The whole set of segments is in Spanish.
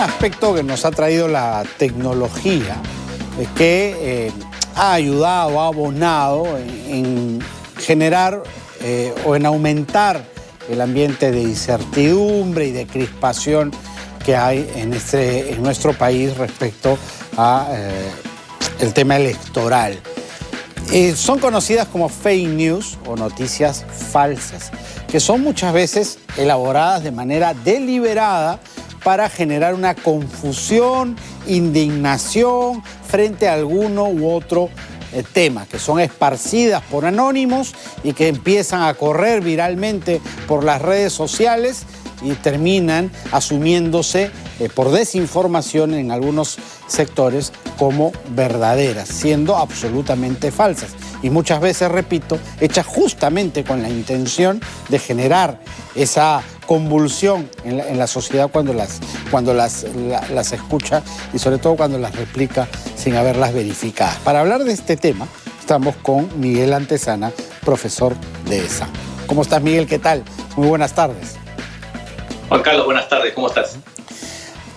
aspecto que nos ha traído la tecnología que ha ayudado, ha abonado en generar o en aumentar el ambiente de incertidumbre y de crispación que hay en nuestro país respecto a el tema electoral. Son conocidas como fake news o noticias falsas, que son muchas veces elaboradas de manera deliberada para generar una confusión, indignación frente a alguno u otro tema, que son esparcidas por anónimos y que empiezan a correr viralmente por las redes sociales y terminan asumiéndose por desinformación en algunos sectores como verdaderas, siendo absolutamente falsas. Y muchas veces, repito, hechas justamente con la intención de generar esa convulsión en la sociedad cuando las escucha y sobre todo cuando las replica sin haberlas verificadas. Para hablar de este tema, estamos con Miguel Antezana, profesor de ESA. ¿Cómo estás, Miguel? ¿Qué tal? Muy buenas tardes. Juan Carlos, buenas tardes. ¿Cómo estás?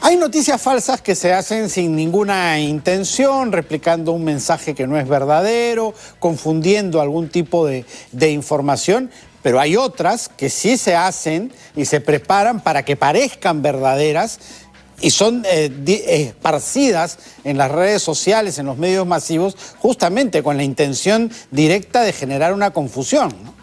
Hay noticias falsas que se hacen sin ninguna intención, replicando un mensaje que no es verdadero, confundiendo algún tipo de información, pero hay otras que sí se hacen y se preparan para que parezcan verdaderas y son esparcidas en las redes sociales, en los medios masivos, justamente con la intención directa de generar una confusión, ¿no?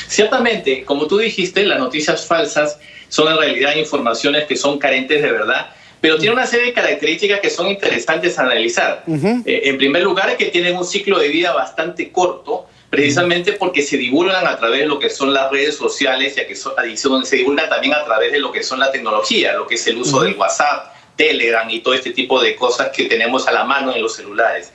Ciertamente, como tú dijiste, las noticias falsas son en realidad informaciones que son carentes de verdad, pero tienen una serie de características que son interesantes a analizar. En primer lugar, es que tienen un ciclo de vida bastante corto, precisamente porque se divulgan a través de lo que son las redes sociales y se divulgan también a través de lo que son la tecnología, lo que es el uso del WhatsApp, Telegram y todo este tipo de cosas que tenemos a la mano en los celulares.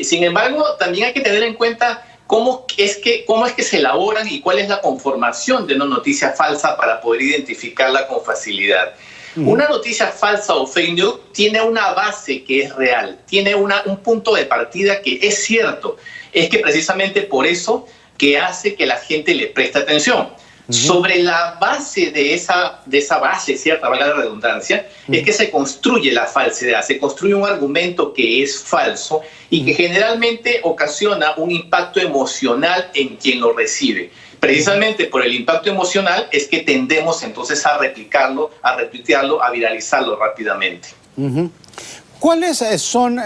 Sin embargo, también hay que tener en cuenta cómo es que se elaboran y cuál es la conformación de una noticia falsa para poder identificarla con facilidad. Una noticia falsa o fake news tiene una base que es real, tiene un punto de partida que es cierto. Es que precisamente por eso que hace que la gente le preste atención. Sobre la base de esa base, cierta, valga la redundancia, es que se construye la falsedad, se construye un argumento que es falso y que generalmente ocasiona un impacto emocional en quien lo recibe. Precisamente por el impacto emocional es que tendemos entonces a replicarlo, a retuitearlo, a viralizarlo rápidamente. ¿Cuáles son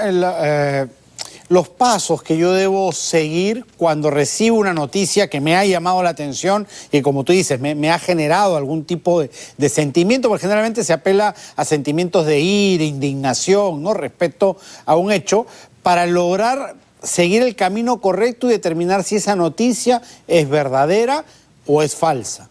los pasos que yo debo seguir cuando recibo una noticia que me ha llamado la atención y, como tú dices, me ha generado algún tipo de sentimiento? Porque generalmente se apela a sentimientos de ira, indignación, ¿no?, respecto a un hecho, para lograr seguir el camino correcto y determinar si esa noticia es verdadera o es falsa.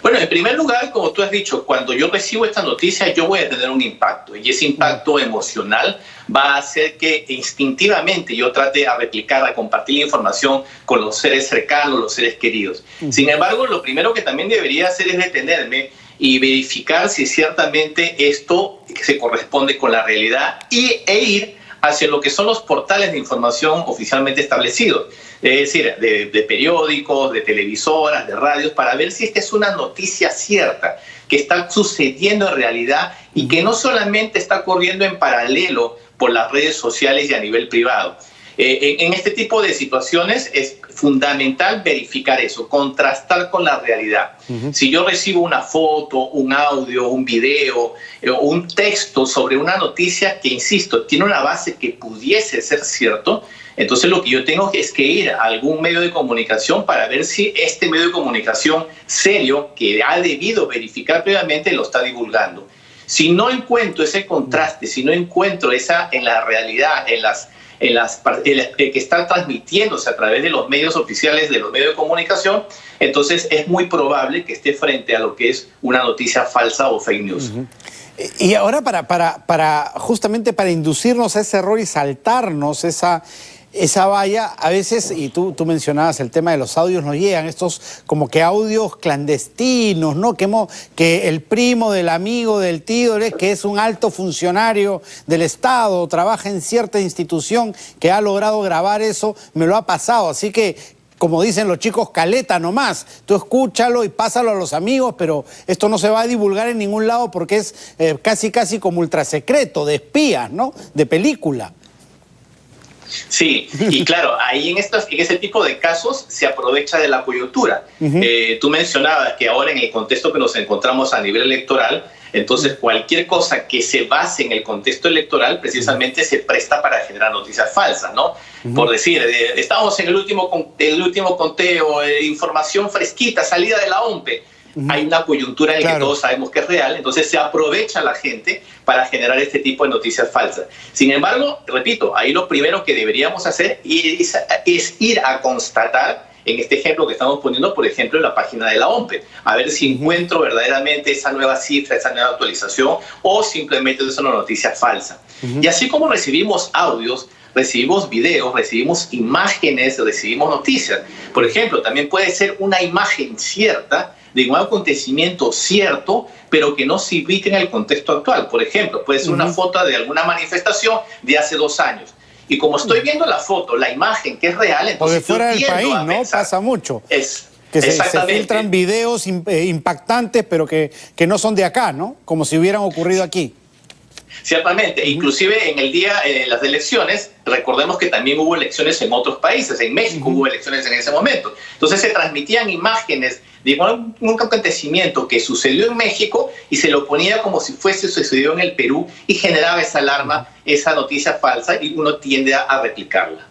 Bueno, en primer lugar, como tú has dicho, cuando yo recibo esta noticia yo voy a tener un impacto y ese impacto emocional va a hacer que instintivamente yo trate a replicar, a compartir la información con los seres cercanos, los seres queridos. Sin embargo, lo primero que también debería hacer es detenerme y verificar si ciertamente esto se corresponde con la realidad e ir hacia lo que son los portales de información oficialmente establecidos, es decir, de periódicos, de televisoras, de radios, para ver si esta es una noticia cierta, que está sucediendo en realidad y que no solamente está corriendo en paralelo por las redes sociales y a nivel privado. En este tipo de situaciones es fundamental verificar eso, contrastar con la realidad. Si yo recibo una foto, un audio, un video, un texto sobre una noticia que, insisto, tiene una base que pudiese ser cierto, entonces lo que yo tengo es que ir a algún medio de comunicación para ver si este medio de comunicación serio, que ha debido verificar previamente, lo está divulgando. Si no encuentro ese contraste, si no encuentro esa en la realidad, que está transmitiéndose a través de los medios oficiales, de los medios de comunicación, entonces es muy probable que esté frente a lo que es una noticia falsa o fake news. Y ahora justamente para inducirnos a ese error y saltarnos esa valla, a veces, y tú mencionabas el tema de los audios, nos llegan estos como que audios clandestinos, ¿no? Que el primo del amigo del tío, que es un alto funcionario del Estado, trabaja en cierta institución que ha logrado grabar eso, me lo ha pasado. Así que como dicen los chicos, caleta nomás. Tú escúchalo y pásalo a los amigos, pero esto no se va a divulgar en ningún lado porque es casi como ultrasecreto, de espías, ¿no? De película. Sí, y claro, ahí en ese tipo de casos se aprovecha de la coyuntura. Tú mencionabas que ahora en el contexto que nos encontramos a nivel electoral, entonces cualquier cosa que se base en el contexto electoral precisamente se presta para generar noticias falsas, ¿no? Por decir, estamos en el último conteo, información fresquita, salida de la OMPE. Hay una coyuntura en la que todos sabemos que es real, entonces se aprovecha la gente para generar este tipo de noticias falsas. Sin embargo, repito, ahí lo primero que deberíamos hacer es ir a constatar, en este ejemplo que estamos poniendo, por ejemplo, en la página de la OMPE, a ver si encuentro verdaderamente esa nueva cifra, esa nueva actualización, o simplemente es una noticia falsa. Y así como recibimos audios, recibimos videos, recibimos imágenes, recibimos noticias. Por ejemplo, también puede ser una imagen cierta de un acontecimiento cierto, pero que no se ubique en el contexto actual. Por ejemplo, puede ser una foto de alguna manifestación de hace 2 años. Y como estoy viendo la foto, la imagen que es real, entonces porque fuera del país, ¿no? Pasa mucho. Que se filtran videos impactantes, pero que no son de acá, ¿no? Como si hubieran ocurrido aquí. Ciertamente, inclusive en el día de las elecciones, recordemos que también hubo elecciones en otros países, en México hubo elecciones en ese momento. Entonces se transmitían imágenes de un acontecimiento que sucedió en México y se lo ponía como si fuese sucedido en el Perú y generaba esa alarma, esa noticia falsa, y uno tiende a replicarla.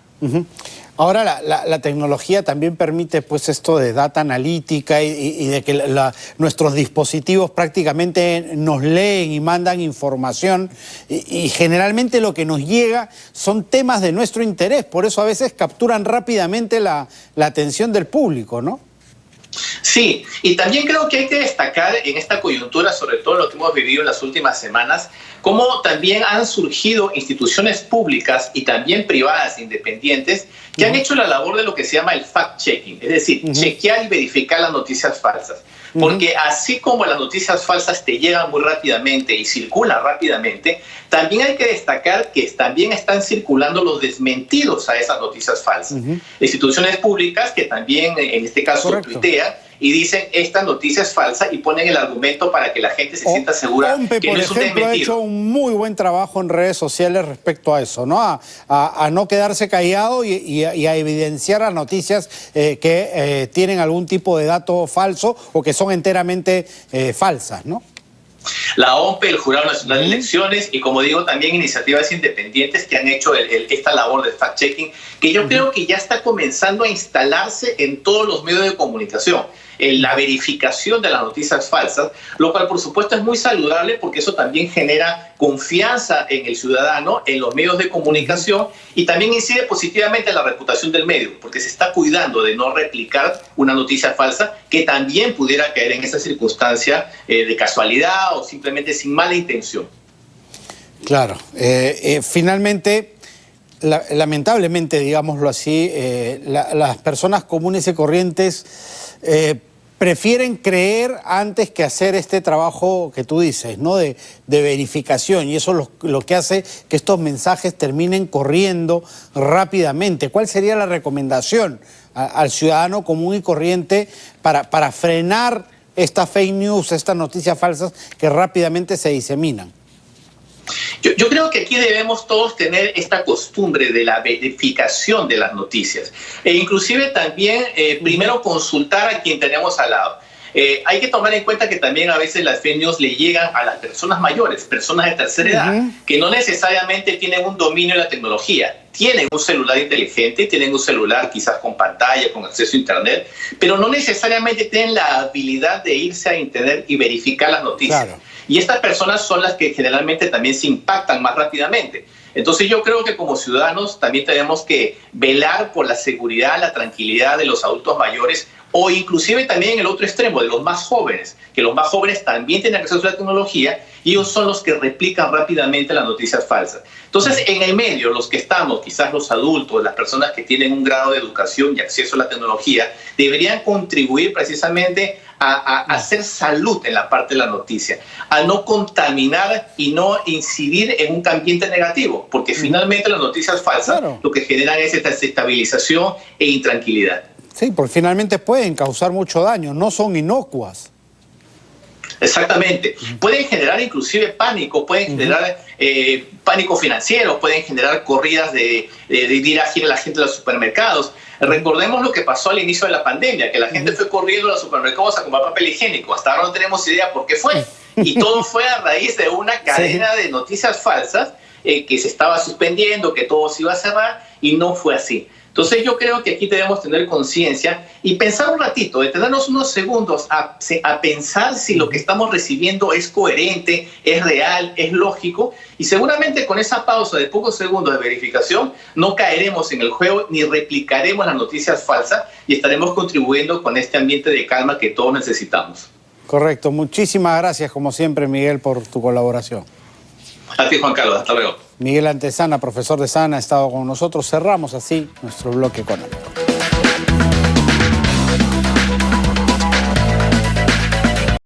Ahora la tecnología también permite pues esto de data analítica y de que nuestros dispositivos prácticamente nos leen y mandan información y generalmente lo que nos llega son temas de nuestro interés, por eso a veces capturan rápidamente la atención del público, ¿no? Sí, y también creo que hay que destacar en esta coyuntura, sobre todo lo que hemos vivido en las últimas semanas, cómo también han surgido instituciones públicas y también privadas independientes que han hecho la labor de lo que se llama el fact-checking, es decir, chequear y verificar las noticias falsas. Porque así como las noticias falsas te llegan muy rápidamente y circulan rápidamente, también hay que destacar que también están circulando los desmentidos a esas noticias falsas. Instituciones públicas que también, en este caso, tuitean y dicen esta noticia es falsa y ponen el argumento para que la gente se sienta segura que no es un desmentido. Por ejemplo, ha hecho un muy buen trabajo en redes sociales respecto a eso, ¿no? A no quedarse callado y a evidenciar las noticias que tienen algún tipo de dato falso o que son enteramente falsas, ¿no? La OMPE, el Jurado Nacional de Elecciones y, como digo, también iniciativas independientes que han hecho esta labor de fact-checking, que yo creo que ya está comenzando a instalarse en todos los medios de comunicación, en la verificación de las noticias falsas, lo cual por supuesto es muy saludable porque eso también genera confianza en el ciudadano, en los medios de comunicación, y también incide positivamente en la reputación del medio, porque se está cuidando de no replicar una noticia falsa que también pudiera caer en esa circunstancia de casualidad o simplemente sin mala intención. Claro, finalmente, lamentablemente, digámoslo así, las personas comunes y corrientes prefieren creer antes que hacer este trabajo que tú dices, ¿no? De verificación, y eso lo que hace que estos mensajes terminen corriendo rápidamente. ¿Cuál sería la recomendación al ciudadano común y corriente para frenar estas fake news, estas noticias falsas que rápidamente se diseminan? Yo creo que aquí debemos todos tener esta costumbre de la verificación de las noticias e inclusive también primero consultar a quien tenemos al lado. Hay que tomar en cuenta que también a veces las fake news le llegan a las personas mayores, personas de tercera edad, que no necesariamente tienen un dominio de la tecnología. Tienen un celular inteligente, tienen un celular quizás con pantalla, con acceso a internet, pero no necesariamente tienen la habilidad de irse a internet y verificar las noticias. Claro. Y estas personas son las que generalmente también se impactan más rápidamente. Entonces yo creo que como ciudadanos también tenemos que velar por la seguridad, la tranquilidad de los adultos mayores, o inclusive también en el otro extremo, de los más jóvenes, que los más jóvenes también tienen acceso a la tecnología y ellos son los que replican rápidamente las noticias falsas. Entonces, en el medio, los que estamos, quizás los adultos, las personas que tienen un grado de educación y acceso a la tecnología, deberían contribuir precisamente a hacer salud en la parte de la noticia, a no contaminar y no incidir en un ambiente negativo, porque finalmente las noticias falsas lo que generan es esta desestabilización e intranquilidad. Sí, porque finalmente pueden causar mucho daño, no son inocuas. Exactamente. Pueden generar inclusive pánico, pueden generar pánico financiero, pueden generar corridas de ir a la gente a los supermercados. Recordemos lo que pasó al inicio de la pandemia, que la gente fue corriendo a los supermercados a comprar papel higiénico. Hasta ahora no tenemos idea por qué fue. Y todo fue a raíz de una cadena de noticias falsas que se estaba suspendiendo, que todo se iba a cerrar, y no fue así. Entonces yo creo que aquí debemos tener conciencia y pensar un ratito, detenernos unos segundos a pensar si lo que estamos recibiendo es coherente, es real, es lógico, y seguramente con esa pausa de pocos segundos de verificación no caeremos en el juego ni replicaremos las noticias falsas y estaremos contribuyendo con este ambiente de calma que todos necesitamos. Correcto. Muchísimas gracias, como siempre, Miguel, por tu colaboración. A ti, Juan Carlos. Hasta luego. Miguel Antezana, profesor de SANA, ha estado con nosotros. Cerramos así nuestro bloque económico.